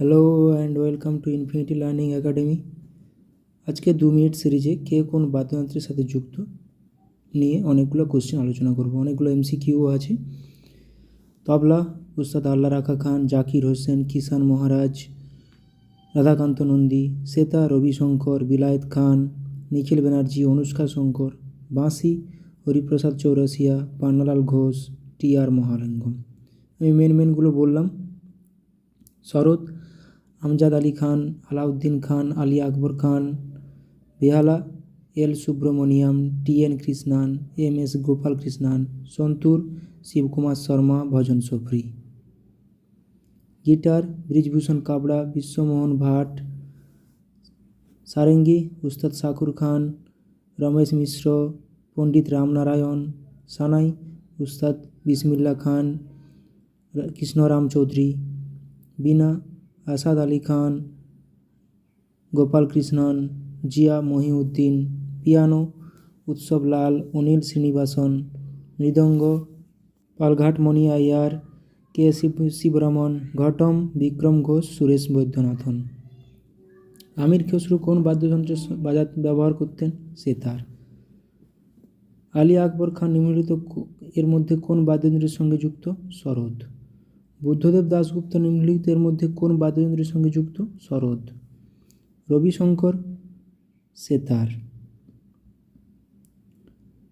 Hello and welcome to infinity learning academy. আজকে 2 minute সিরিজে কে কোন বাদ্যযন্ত্রের সাথে যুক্ত নিয়ে অনেকগুলো কোশ্চেন আলোচনা করব। অনেকগুলো এমসিকিউ আছে। তবলা উস্তাদ আল্লাহ রাখা খান, জাকির হোসেন, কিষান মহারাজ, রাধাকান্ত নন্দী। সেতার রবিশঙ্কর, বিলায়েত খান, নিখিল ব্যানার্জি, অনুষ্কা শঙ্কর। বাঁশি হরিপ্রসাদ চৌরাসিয়া, পান্নালাল ঘোষ, টি.আর. মহালিঙ্গম। আমি মেনগুলো বললাম। সরোদ আমজাদ আলী খান, আলাউদ্দিন খান, আলী আকবর খান। বেহালা এল সুব্রমণিয়াম, টি.এন. কৃষ্ণান, এম.এস. গোপাল কৃষ্ণান। সন্তুর শিবকুমার শর্মা, ভজন সফরি। গিটার ব্রিজভূষণ কাবড়া, বিশ্বমোহন ভাট। সারেঙ্গি উস্তাদ শাকুর খান, রমেশ মিশ্র, পণ্ডিত রামনারায়ণ। সানাই উস্তাদ বিসমিল্লা খান, কৃষ্ণরাম চৌধুরী। বীণা আসাদ আলী খান, গোপাল কৃষ্ণন, জিয়া মহিউদ্দিন। পিয়ানো উৎসব লাল, অনিল শ্রীনিবাসন। মৃদঙ্গ পালঘাট মণি আইয়ার, কে শিবরামন। ঘটম বিক্রম ঘোষ, সুরেশ বৈদ্যনাথন। আমির খসরু কোন বাদ্যযন্ত্রের ব্যবহার করতেন? সেতার। আলী আকবর খান নিম্নলিখিত এর মধ্যে কোন বাদ্যযন্ত্রের সঙ্গে যুক্ত? সরোদ। বুদ্ধদেব দাশগুপ্ত নিম্নলিখিত এর মধ্যে কোন বাদ্যযন্ত্রের সঙ্গে যুক্ত? সরোদ। রবিশঙ্কর সেতার।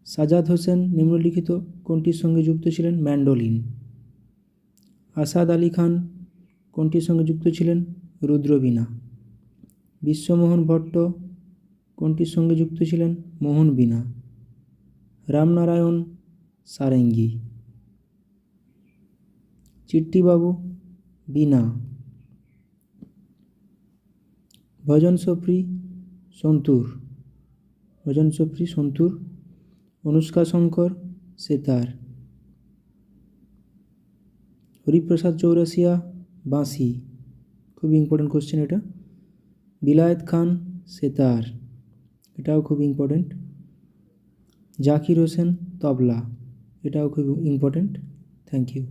সাজাদ হোসেন নিম্নলিখিত কোনটির সঙ্গে যুক্ত ছিলেন? ম্যান্ডোলিন। আসাদ আলী খান কোনটির সঙ্গে যুক্ত ছিলেন? রুদ্রবীণা। বিশ্বমোহন ভট্ট কোনটির সঙ্গে যুক্ত ছিলেন? মোহনবীণা। রামনারায়ণ সারেঙ্গি। চিট্টিবাবু বীণা। ভজন সফরি সন্তুর। অনুষ্কা শঙ্কর সেতার। হরিপ্রসাদ চৌরাসিয়া বাঁশি। খুব ইম্পর্টেন্ট কোশ্চেন এটা। বিলায়েত খান সেতার, এটাও খুব ইম্পর্টেন্ট। জাকির হোসেন তবলা, এটাও খুব ইম্পর্টেন্ট। Thank you.